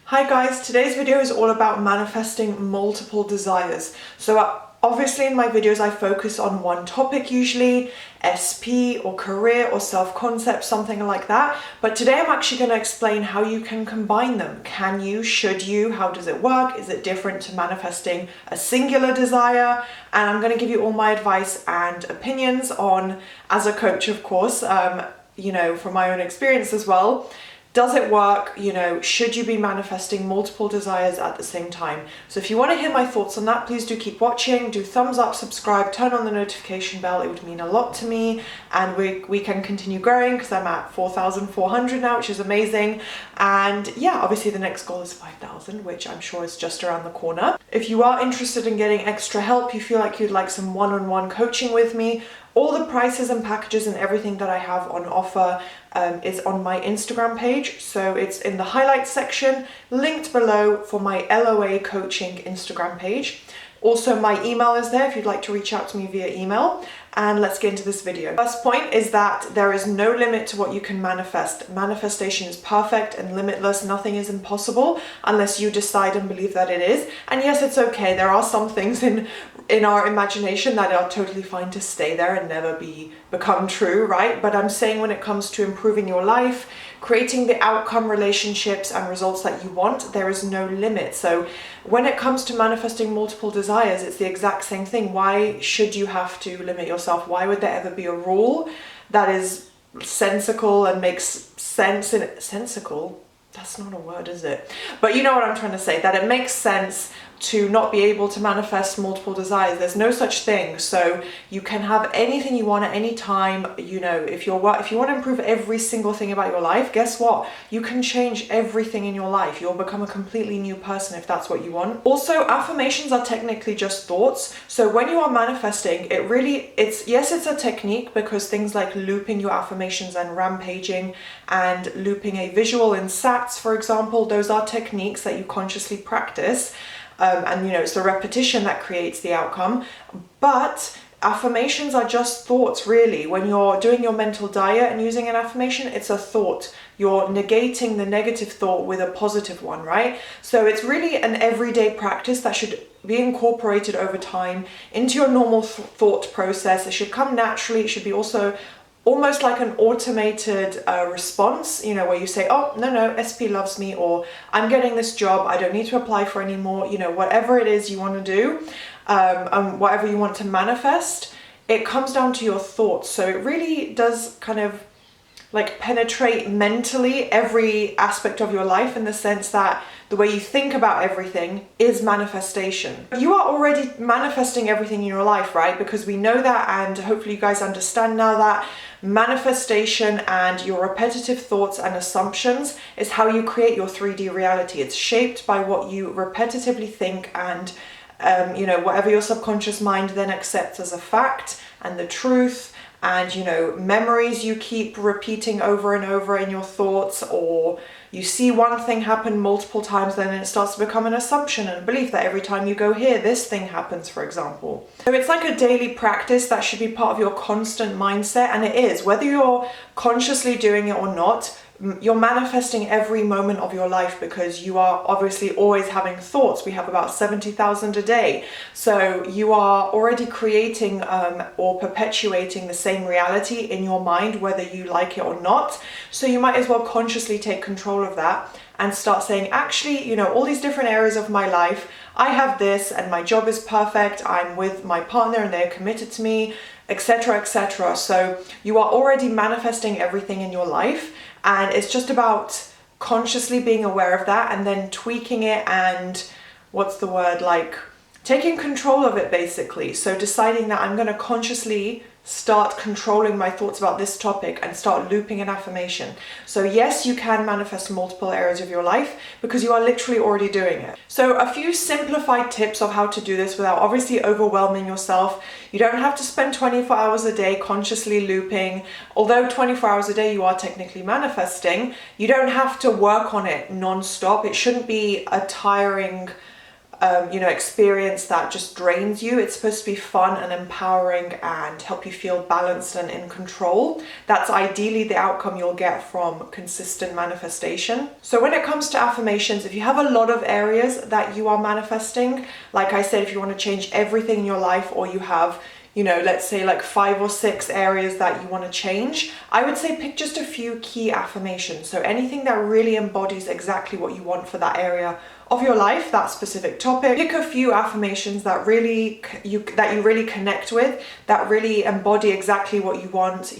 Hi guys, today's video is all about manifesting multiple desires. So obviously in my videos I focus on one topic usually, SP or career or self-concept, something like that. But today I'm actually going to explain how you can combine them. Can you? Should you? How does it work? Is it different to manifesting a singular desire? And I'm going to give you all my advice and opinions on, as a coach of course, from my own experience as well. Does it work? Should you be manifesting multiple desires at the same time? So if you want to hear my thoughts on that, please do keep watching, do thumbs up, subscribe, turn on the notification bell. It would mean a lot to me, and we can continue growing because I'm at 4,400 now, which is amazing. And yeah, obviously the next goal is 5,000, which I'm sure is just around the corner. If you are interested in getting extra help, you feel like you'd like some one-on-one coaching with me, all the prices and packages and everything that I have on offer is on my Instagram page. So it's in the highlights section, linked below for my LOA coaching Instagram page. Also, my email is there if you'd like to reach out to me via email. And let's get into this video. First point is that there is no limit to what you can manifest. Manifestation is perfect and limitless. Nothing is impossible unless you decide and believe that it is. And yes, it's okay. There are some things in our imagination that are totally fine to stay there and never become true, right? But I'm saying when it comes to improving your life, creating the outcome, relationships and results that you want, there is no limit. So when it comes to manifesting multiple desires, it's the exact same thing. Why should you have to limit yourself? Why would there ever be a rule that is sensical and makes sense? Sensical? That's not a word, is it? But you know what I'm trying to say, that it makes sense to not be able to manifest multiple desires. There's no such thing. So you can have anything you want at any time. If you want to improve every single thing about your life, guess what? You can change everything in your life. You'll become a completely new person if that's what you want. Also, affirmations are technically just thoughts. So when you are manifesting, it's a technique, because things like looping your affirmations and rampaging and looping a visual in sats, for example, those are techniques that you consciously practice. It's the repetition that creates the outcome. But affirmations are just thoughts, really. When you're doing your mental diet and using an affirmation, it's a thought. You're negating the negative thought with a positive one, right? So it's really an everyday practice that should be incorporated over time into your normal thought process. It should come naturally. It should be also almost like an automated response, where you say, oh, no, SP loves me, or I'm getting this job, I don't need to apply for any more, whatever it is you want to do, and whatever you want to manifest, it comes down to your thoughts. So it really does kind of like penetrate mentally every aspect of your life, in the sense that the way you think about everything is manifestation. You are already manifesting everything in your life, right? Because we know that, and hopefully you guys understand now that manifestation and your repetitive thoughts and assumptions is how you create your 3D reality. It's shaped by what you repetitively think and whatever your subconscious mind then accepts as a fact and the truth. And memories you keep repeating over and over in your thoughts, or you see one thing happen multiple times, then it starts to become an assumption and a belief that every time you go here, this thing happens, for example. So it's like a daily practice that should be part of your constant mindset, and it is. Whether you're consciously doing it or not, you're manifesting every moment of your life, because you are obviously always having thoughts. We have about 70,000 a day. So you are already creating or perpetuating the same reality in your mind, whether you like it or not. So you might as well consciously take control of that and start saying, actually, all these different areas of my life, I have this, and my job is perfect, I'm with my partner and they're committed to me, etc., etc. So you are already manifesting everything in your life. And it's just about consciously being aware of that and then tweaking it and, taking control of it, basically. So deciding that I'm going to consciously start controlling my thoughts about this topic and start looping an affirmation. So yes, you can manifest multiple areas of your life because you are literally already doing it. So a few simplified tips of how to do this without obviously overwhelming yourself. You don't have to spend 24 hours a day consciously looping. Although 24 hours a day you are technically manifesting, you don't have to work on it non-stop. It shouldn't be a tiring experience that just drains you. It's supposed to be fun and empowering and help you feel balanced and in control. That's ideally the outcome you'll get from consistent manifestation. So when it comes to affirmations, if you have a lot of areas that you are manifesting, like I said, if you want to change everything in your life, or you have let's say like 5 or 6 areas that you want to change, I would say pick just a few key affirmations. So anything that really embodies exactly what you want for that area of your life, that specific topic. Pick a few affirmations that you really connect with, that really embody exactly what you want.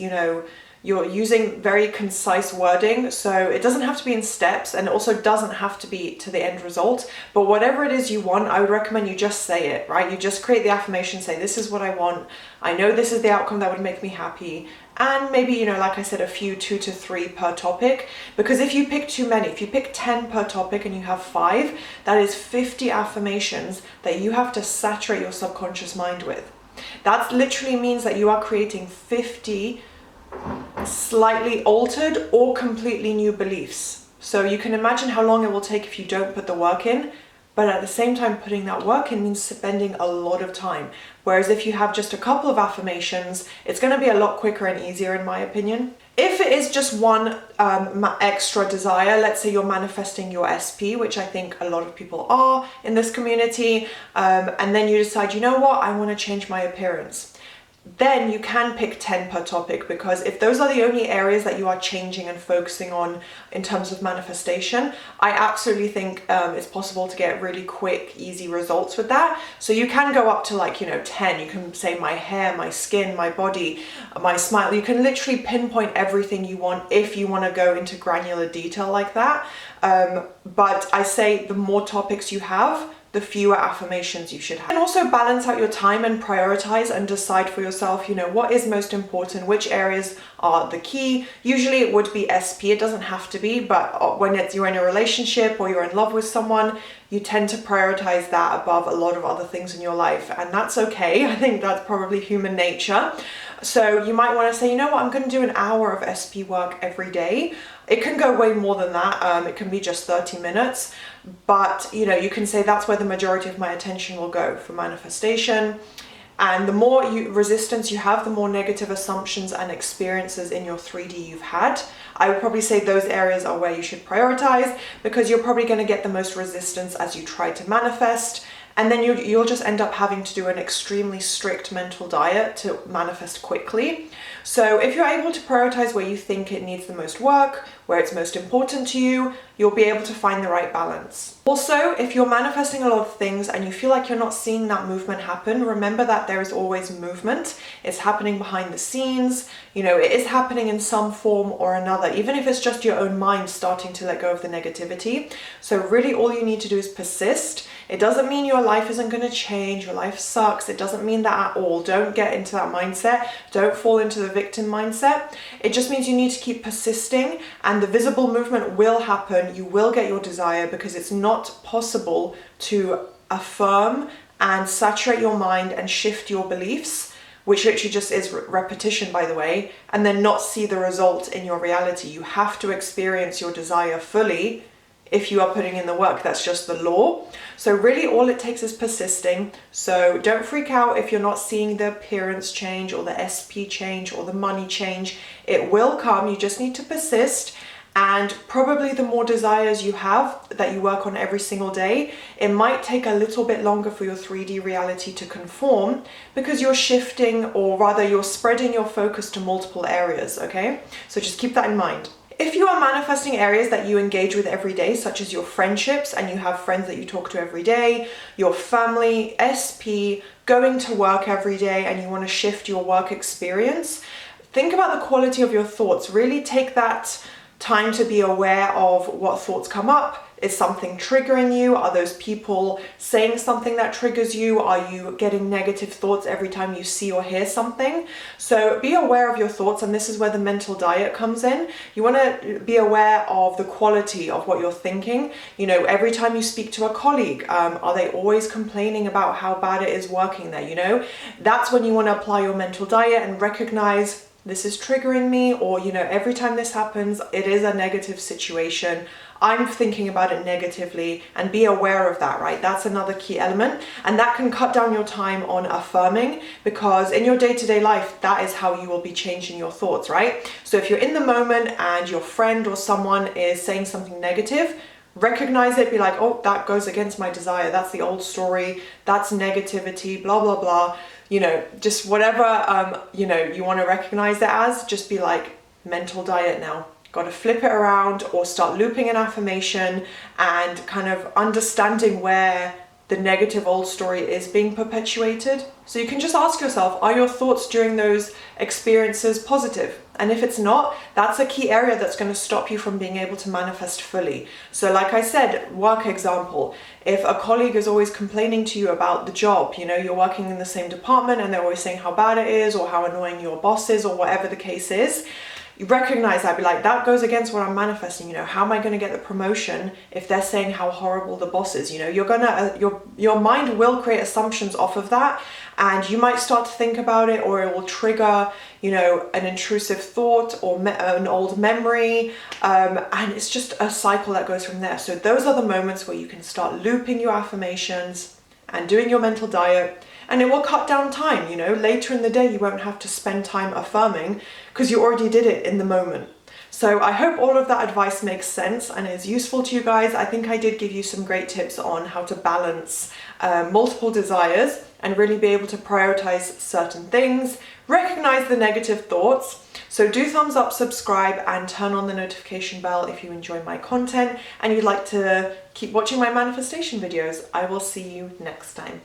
You're using very concise wording, so it doesn't have to be in steps, and it also doesn't have to be to the end result. But whatever it is you want, I would recommend you just say it, right? You just create the affirmation, say, this is what I want. I know this is the outcome that would make me happy. And maybe, like I said, a few 2 to 3 per topic. Because if you pick too many, if you pick 10 per topic and you have 5, that is 50 affirmations that you have to saturate your subconscious mind with. That literally means that you are creating 50 slightly altered or completely new beliefs. So you can imagine how long it will take if you don't put the work in, but at the same time, putting that work in means spending a lot of time. Whereas if you have just a couple of affirmations, it's going to be a lot quicker and easier, in my opinion. If it is just one extra desire, let's say you're manifesting your SP, which I think a lot of people are in this community, and then you decide, you know what, I want to change my appearance. Then you can pick 10 per topic, because if those are the only areas that you are changing and focusing on in terms of manifestation, I absolutely think it's possible to get really quick, easy results with that. So you can go up to 10. You can say my hair, my skin, my body, my smile. You can literally pinpoint everything you want if you want to go into granular detail like that. But I say the more topics you have, the fewer affirmations you should have. And also balance out your time and prioritize and decide for yourself, what is most important, which areas are the key. Usually it would be SP, it doesn't have to be, but when you're in a relationship or you're in love with someone, you tend to prioritize that above a lot of other things in your life, and that's okay. I think that's probably human nature. So you might want to say, I'm going to do an hour of SP work every day. It can go way more than that. It can be just 30 minutes, but you can say that's where the majority of my attention will go for manifestation. And the more resistance you have, the more negative assumptions and experiences in your 3D you've had. I would probably say those areas are where you should prioritize, because you're probably going to get the most resistance as you try to manifest. And then you'll just end up having to do an extremely strict mental diet to manifest quickly. So if you're able to prioritize where you think it needs the most work, where it's most important to you, you'll be able to find the right balance. Also, if you're manifesting a lot of things and you feel like you're not seeing that movement happen, remember that there is always movement. It's happening behind the scenes. It is happening in some form or another, even if it's just your own mind starting to let go of the negativity. So really all you need to do is persist. It doesn't mean your life isn't going to change, your life sucks. It doesn't mean that at all. Don't get into that mindset. Don't fall into the victim mindset. It just means you need to keep persisting, and the visible movement will happen. You will get your desire, because it's not possible to affirm and saturate your mind and shift your beliefs, which literally just is repetition, by the way, and then not see the result in your reality. You have to experience your desire fully if you are putting in the work. That's just the law. So really all it takes is persisting. So don't freak out if you're not seeing the appearance change or the SP change or the money change. It will come. You just need to persist. And probably the more desires you have that you work on every single day, it might take a little bit longer for your 3D reality to conform, because you're shifting, or rather you're spreading your focus to multiple areas, okay? So just keep that in mind. If you are manifesting areas that you engage with every day, such as your friendships, and you have friends that you talk to every day, your family, SP, going to work every day, and you want to shift your work experience, think about the quality of your thoughts. Really take that time to be aware of what thoughts come up. Is something triggering you? Are those people saying something that triggers you? Are you getting negative thoughts every time you see or hear something? So be aware of your thoughts, and this is where the mental diet comes in. You want to be aware of the quality of what you're thinking. Every time you speak to a colleague, are they always complaining about how bad it is working there? That's when you want to apply your mental diet and recognize this is triggering me, or, you know, every time this happens, it is a negative situation. I'm thinking about it negatively, and be aware of that, right? That's another key element. And that can cut down your time on affirming, because in your day-to-day life, that is how you will be changing your thoughts, right? So if you're in the moment and your friend or someone is saying something negative, recognize it, be like, oh, that goes against my desire. That's the old story. That's negativity, blah, blah, blah. You know, just whatever, you know, you want to recognize it as, just be like, mental diet now. Got to flip it around, or start looping an affirmation and kind of understanding where the negative old story is being perpetuated. So you can just ask yourself, are your thoughts during those experiences positive? And if it's not, that's a key area that's going to stop you from being able to manifest fully. So like I said, work example, if a colleague is always complaining to you about the job, you know, you're working in the same department and they're always saying how bad it is or how annoying your boss is or whatever the case is, you recognize that, be like, that goes against what I'm manifesting. You know, how am I going to get the promotion if they're saying how horrible the boss is? You know, you're gonna, your mind will create assumptions off of that, and you might start to think about it, or it will trigger, you know, an intrusive thought or an old memory, and it's just a cycle that goes from there. So those are the moments where you can start looping your affirmations and doing your mental diet. And it will cut down time, you know, later in the day you won't have to spend time affirming because you already did it in the moment. So I hope all of that advice makes sense and is useful to you guys. I think I did give you some great tips on how to balance multiple desires and really be able to prioritize certain things, recognize the negative thoughts. So do thumbs up, subscribe, and turn on the notification bell if you enjoy my content and you'd like to keep watching my manifestation videos. I will see you next time.